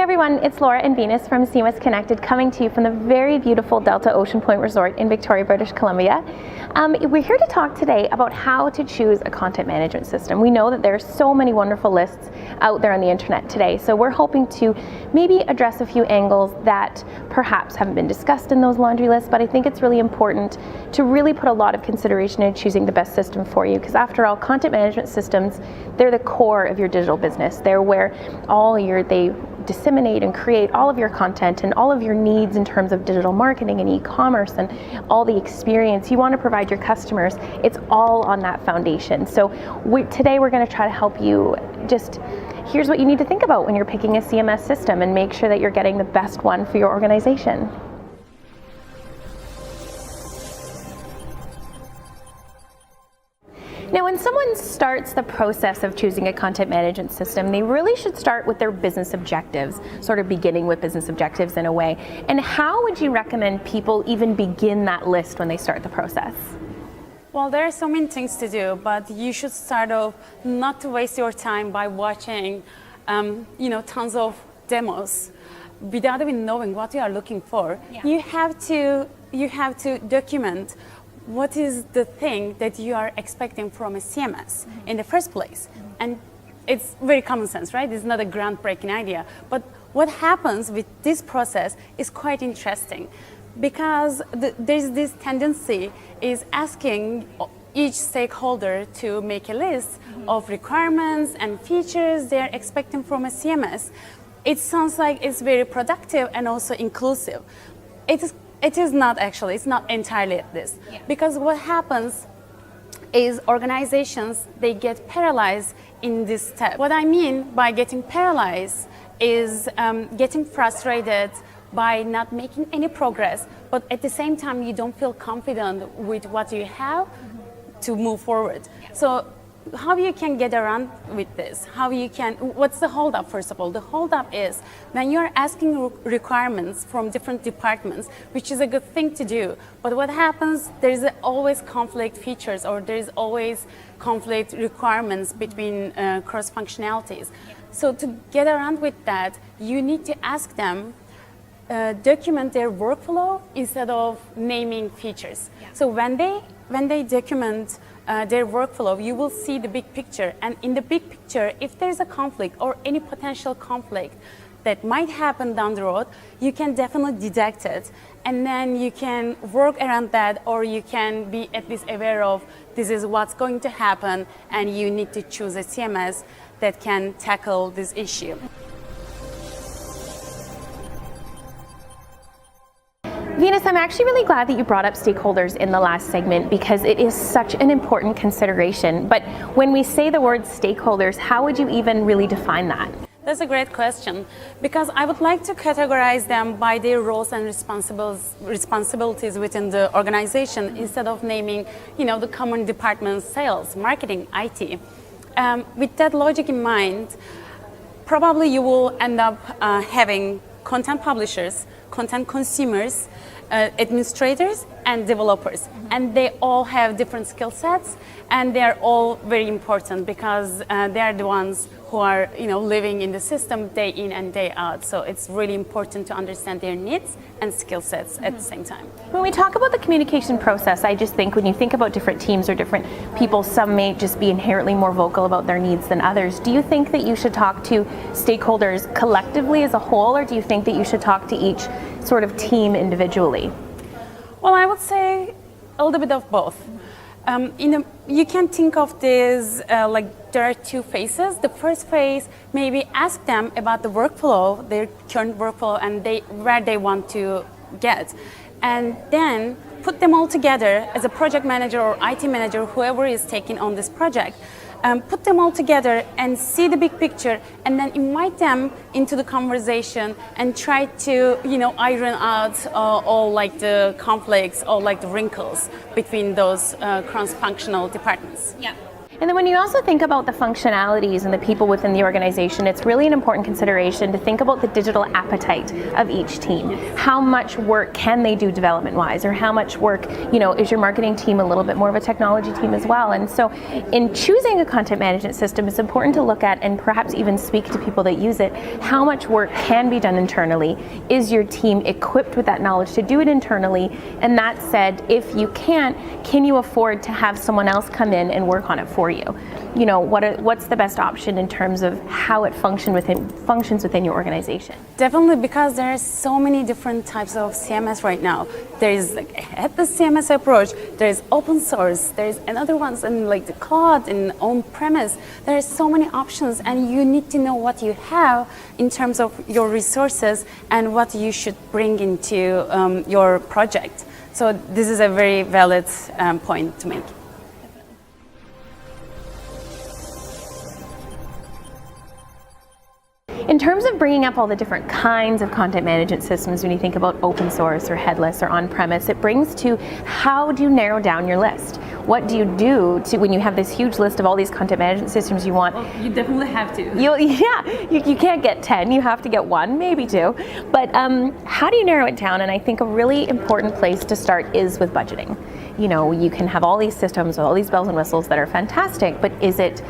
everyone, it's Laura and Venus from CMS-Connected coming to you from the very beautiful Delta Ocean Point Resort in Victoria, British Columbia. We're here to talk today about how to choose a content management system. We know that there are so many wonderful lists out there on the internet today, so we're hoping to maybe address a few angles that perhaps haven't been discussed in those laundry lists, but I think it's really important to really put a lot of consideration in choosing the best system for you, because after all, content management systems, they're the core of your digital business. They're where they disseminate and create all of your content and all of your needs in terms of digital marketing and e-commerce and all the experience you want to provide your customers. It's all on that foundation. So today we're going to try to help you here's what you need to think about when you're picking a CMS system and make sure that you're getting the best one for your organization. Now, when someone starts the process of choosing a content management system, they really should start with their business objectives, sort of beginning with business objectives in a way. And how would you recommend people even begin that list when they start the process? Well, there are so many things to do, but you should start off not to waste your time by watching, tons of demos without even knowing what you are looking for. Yeah. You have to document what is the thing that you are expecting from a CMS in the first place. And it's very common sense, right? It's not a groundbreaking idea. But what happens with this process is quite interesting, because there's this tendency is asking each stakeholder to make a list of requirements and features they're expecting from a CMS. It sounds like it's very productive and also inclusive. It is not actually, it's not entirely this. Yeah. Because what happens is organizations, they get paralyzed in this step. What I mean by getting paralyzed is getting frustrated by not making any progress, but at the same time you don't feel confident with what you have to move forward. Yeah. So how you can get around with this? What's the holdup, first of all? The holdup is when you're asking requirements from different departments, which is a good thing to do. But what happens, there's always conflict features, or there's always conflict requirements between cross functionalities. So to get around with that, you need to ask them, document their workflow instead of naming features. Yeah. So when they document their workflow, you will see the big picture. And in the big picture, if there's a conflict or any potential conflict that might happen down the road, you can definitely detect it. And then you can work around that, or you can be at least aware of this is what's going to happen, and you need to choose a CMS that can tackle this issue. Venus, I'm actually really glad that you brought up stakeholders in the last segment, because it is such an important consideration. But when we say the word stakeholders, how would you even really define that? That's a great question, because I would like to categorize them by their roles and responsibilities within the organization instead of naming, the common departments: sales, marketing, IT. With that logic in mind, probably you will end up having content publishers, content consumers, administrators, and developers. And they all have different skill sets, and they're all very important, because they are the ones who are living in the system day in and day out. So it's really important to understand their needs and skill sets at the same time. When we talk about the communication process, I just think when you think about different teams or different people, some may just be inherently more vocal about their needs than others. Do you think that you should talk to stakeholders collectively as a whole, or do you think that you should talk to each sort of team individually? Well, I would say a little bit of both. You can think of this like there are two phases. The first phase, maybe ask them about the workflow, their current workflow, and where they want to get. And then put them all together as a project manager or IT manager, whoever is taking on this project. Put them all together and see the big picture, and then invite them into the conversation and try to, iron out all like the conflicts, all like the wrinkles between those cross-functional departments. Yeah. And then when you also think about the functionalities and the people within the organization, it's really an important consideration to think about the digital appetite of each team. How much work can they do development-wise, or how much work, is your marketing team a little bit more of a technology team as well? And so in choosing a content management system, it's important to look at and perhaps even speak to people that use it. How much work can be done internally? Is your team equipped with that knowledge to do it internally? And that said, if you can't, can you afford to have someone else come in and work on it for you? What's the best option in terms of how it functions within your organization? Definitely, because there are so many different types of CMS right now. There is the CMS approach, there is open source, there is another ones in the cloud and on-premise. There are so many options, and you need to know what you have in terms of your resources and what you should bring into your project. So this is a very valid point to make. In terms of bringing up all the different kinds of content management systems, when you think about open source or headless or on-premise, it brings to how do you narrow down your list? What do you do when you have this huge list of all these content management systems you want? Well, you definitely have to. You can't get 10, you have to get 1, maybe 2. But how do you narrow it down? And I think a really important place to start is with budgeting. You can have all these systems with all these bells and whistles that are fantastic, but is it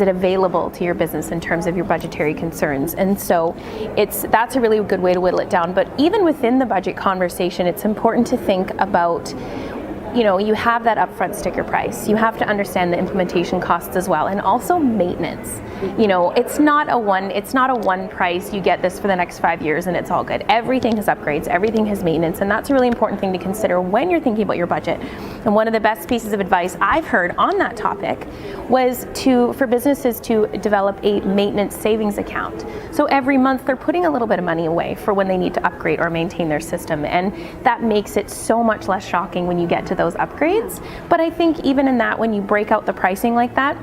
available to your business in terms of your budgetary concerns? And so that's a really good way to whittle it down. But even within the budget conversation, it's important to think about, you have that upfront sticker price. You have to understand the implementation costs as well, and also maintenance. It's not a one price, you get this for the next 5 years and it's all good. Everything has upgrades, everything has maintenance, and that's a really important thing to consider when you're thinking about your budget. And one of the best pieces of advice I've heard on that topic was for businesses to develop a maintenance savings account. So every month they're putting a little bit of money away for when they need to upgrade or maintain their system, and that makes it so much less shocking when you get to those upgrades. But I think even in that, when you break out the pricing like that,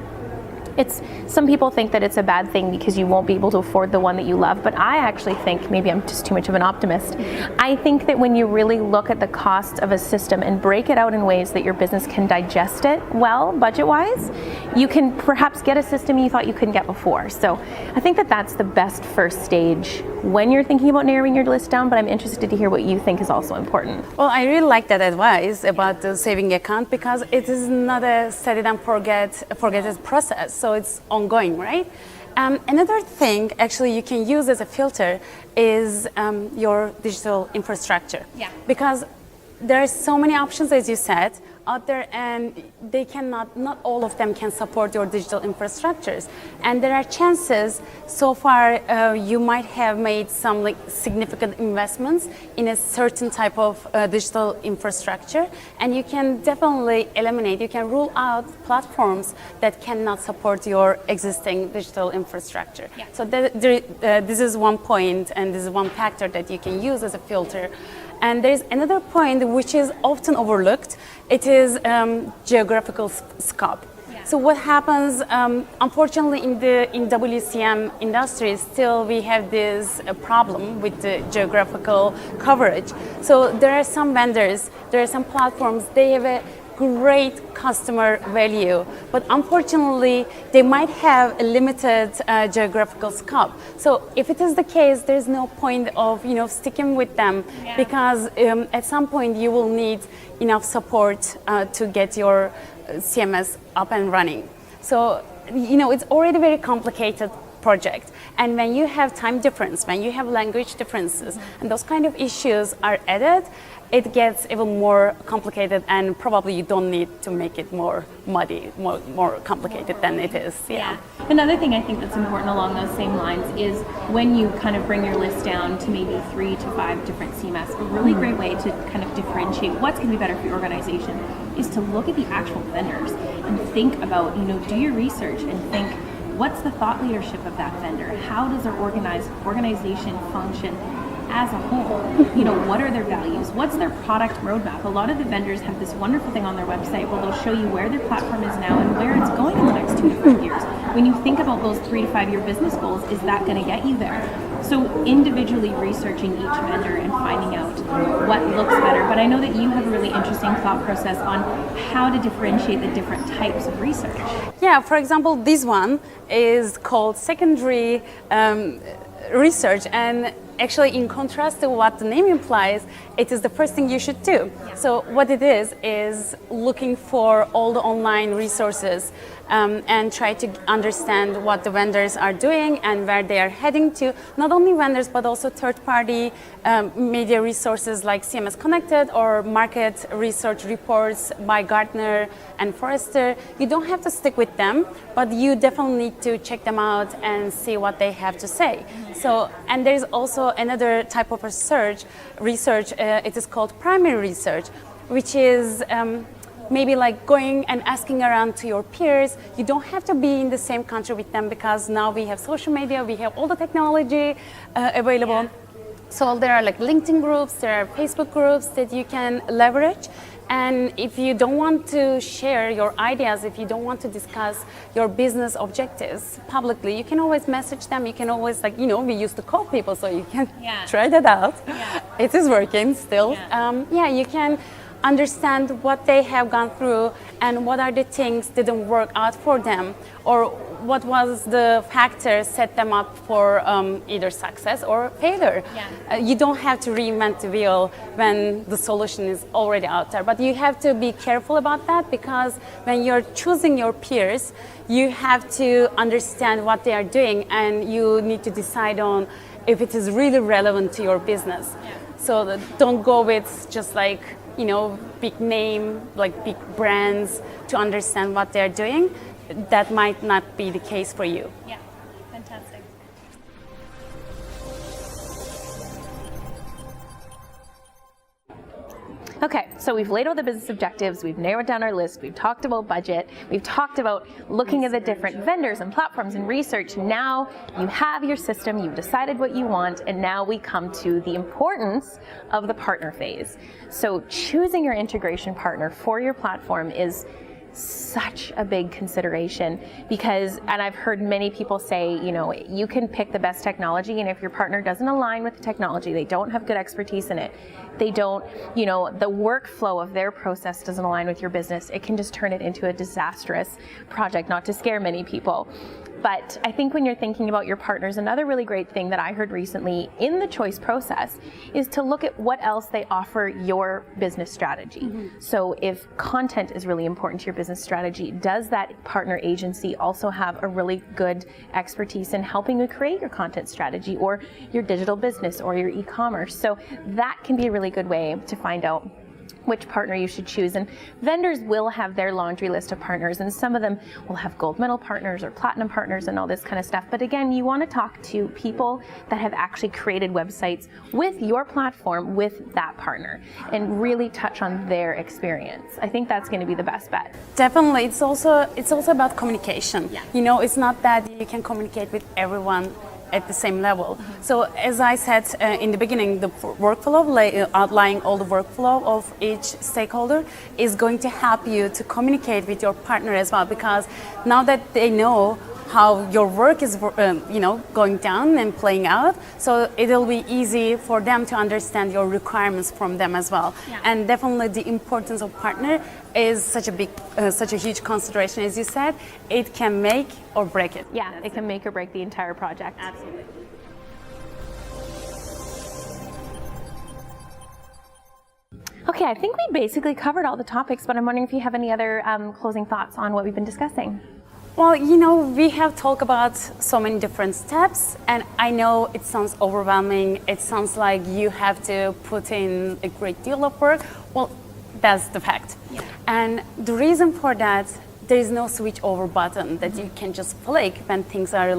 some people think that it's a bad thing because you won't be able to afford the one that you love, but I actually think, maybe I'm just too much of an optimist, I think that when you really look at the cost of a system and break it out in ways that your business can digest it well, budget-wise, you can perhaps get a system you thought you couldn't get before. So I think that that's the best first stage when you're thinking about narrowing your list down, but I'm interested to hear what you think is also important. Well, I really like that advice about the saving account, because it is not a set it and forget it process. So it's ongoing, right? Another thing actually you can use as a filter is your digital infrastructure. Yeah. Because there are so many options, as you said, out there, and not all of them can support your digital infrastructures. And there are chances, so far you might have made some significant investments in a certain type of digital infrastructure, and you can definitely you can rule out platforms that cannot support your existing digital infrastructure. Yeah. So this is one point, and this is one factor that you can use as a filter. And there's another point which is often overlooked. It is geographical scope. Yeah. So what happens, unfortunately, in WCM industry, still we have this problem with the geographical coverage. So there are some vendors, there are some platforms, they have a great customer value, but unfortunately they might have a limited geographical scope. So if it is the case, there's no point of sticking with them. Yeah. Because at some point you will need enough support to get your CMS up and running. So it's already a very complicated project, and when you have time difference, when you have language differences, and those kind of issues are added, it gets even more complicated, and probably you don't need to make it more muddy, more complicated than it is. Yeah. Another thing I think that's important along those same lines is when you kind of bring your list down to maybe 3 to 5 different CMS, a really great way to kind of differentiate what's going to be better for your organization is to look at the actual vendors and think about, do your research and think, what's the thought leadership of that vendor? How does their organization function? as a whole. What are their values? What's their product roadmap? A lot of the vendors have this wonderful thing on their website where they'll show you where their platform is now and where it's going in the next 2 to 5 years. When you think about those 3 to 5 year business goals, is that going to get you there? So individually researching each vendor and finding out what looks better. But I know that you have a really interesting thought process on how to differentiate the different types of research. Yeah, for example, this one is called secondary research, and actually in contrast to what the name implies, it is the first thing you should do. So what it is looking for all the online resources and try to understand what the vendors are doing and where they are heading to. Not only vendors, but also third-party media resources like CMS-Connected or market research reports by Gartner and Forrester. You don't have to stick with them, but you definitely need to check them out and see what they have to say. So, and there's also another type of research. It is called primary research, which is maybe like going and asking around to your peers. You don't have to be in the same country with them because now we have social media, we have all the technology available. Yeah. So there are like LinkedIn groups, there are Facebook groups that you can leverage. And if you don't want to share your ideas, if you don't want to discuss your business objectives publicly, you can always message them. You can always, we used to call people, so you can try that out. Yeah. It is working still. Yeah. You can understand what they have gone through and what are the things didn't work out for them, or what was the factor set them up for either success or failure. Yeah. You don't have to reinvent the wheel when the solution is already out there, but you have to be careful about that, because when you're choosing your peers, you have to understand what they are doing and you need to decide on if it is really relevant to your business. Yeah. So don't go with just big name, like big brands, to understand what they're doing. That might not be the case for you. Yeah, fantastic. Okay, so we've laid out the business objectives, we've narrowed down our list, we've talked about budget, we've talked about looking at the different vendors and platforms and research. Now you have your system, you've decided what you want, and now we come to the importance of the partner phase. So choosing your integration partner for your platform is such a big consideration, because, and I've heard many people say, you can pick the best technology, and if your partner doesn't align with the technology, they don't have good expertise in it, they don't, the workflow of their process doesn't align with your business, it can just turn it into a disastrous project, not to scare many people. But I think when you're thinking about your partners, another really great thing that I heard recently in the choice process is to look at what else they offer your business strategy. Mm-hmm. So if content is really important to your business strategy, does that partner agency also have a really good expertise in helping you create your content strategy or your digital business or your e-commerce? So that can be a really good way to find out which partner you should choose. And vendors will have their laundry list of partners, and some of them will have gold medal partners or platinum partners and all this kind of stuff. But again, you want to talk to people that have actually created websites with your platform with that partner and really touch on their experience. I think that's going to be the best bet. Definitely. It's also about communication. Yeah. It's not that you can communicate with everyone at the same level. Mm-hmm. So as I said in the beginning, the workflow, outlining all the workflow of each stakeholder is going to help you to communicate with your partner as well, because now that they know how your work is going down and playing out, so it'll be easy for them to understand your requirements from them as well. Yeah. And definitely the importance of partner is such a huge consideration. As you said, it can make or break it. Yeah, it can make or break the entire project. Absolutely. Okay, I think we basically covered all the topics, but I'm wondering if you have any other closing thoughts on what we've been discussing. Well, we have talked about so many different steps, and I know it sounds overwhelming. It sounds like you have to put in a great deal of work. Well, that's the fact. Yeah. And the reason for that, there is no switch over button that you can just flick when things are,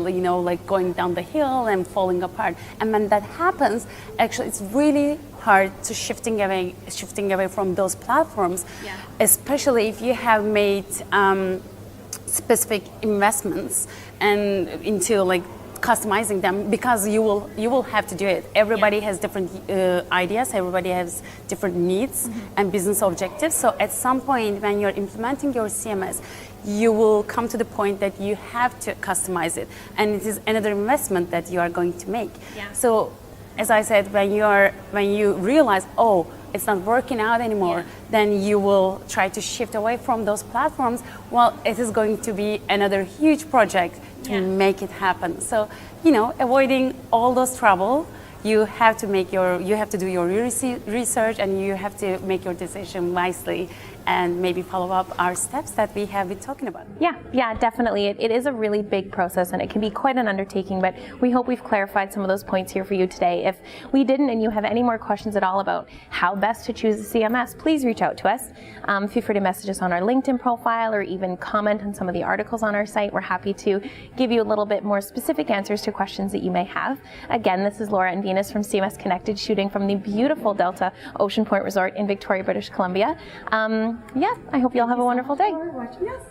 going down the hill and falling apart. And when that happens, actually, it's really hard to shifting away from those platforms, especially if you have made specific investments and into customizing them, because you will have to do it. Everybody has different ideas, everybody has different needs and business objectives. So at some point when you're implementing your CMS, you will come to the point that you have to customize it, and it is another investment that you are going to make. So as I said, when you realize, oh, it's not working out anymore, then you will try to shift away from those platforms. Well, it is going to be another huge project to make it happen. So, avoiding all those trouble, you have to do your research, and you have to make your decision wisely, and maybe follow up our steps that we have been talking about. Yeah, definitely. It is a really big process, and it can be quite an undertaking, but we hope we've clarified some of those points here for you today. If we didn't and you have any more questions at all about how best to choose a CMS, please reach out to us. Feel free to message us on our LinkedIn profile, or even comment on some of the articles on our site. We're happy to give you a little bit more specific answers to questions that you may have. Again, this is Laura and Venus from CMS-Connected, shooting from the beautiful Delta Ocean Point Resort in Victoria, British Columbia. I hope you all have a wonderful day. Yes.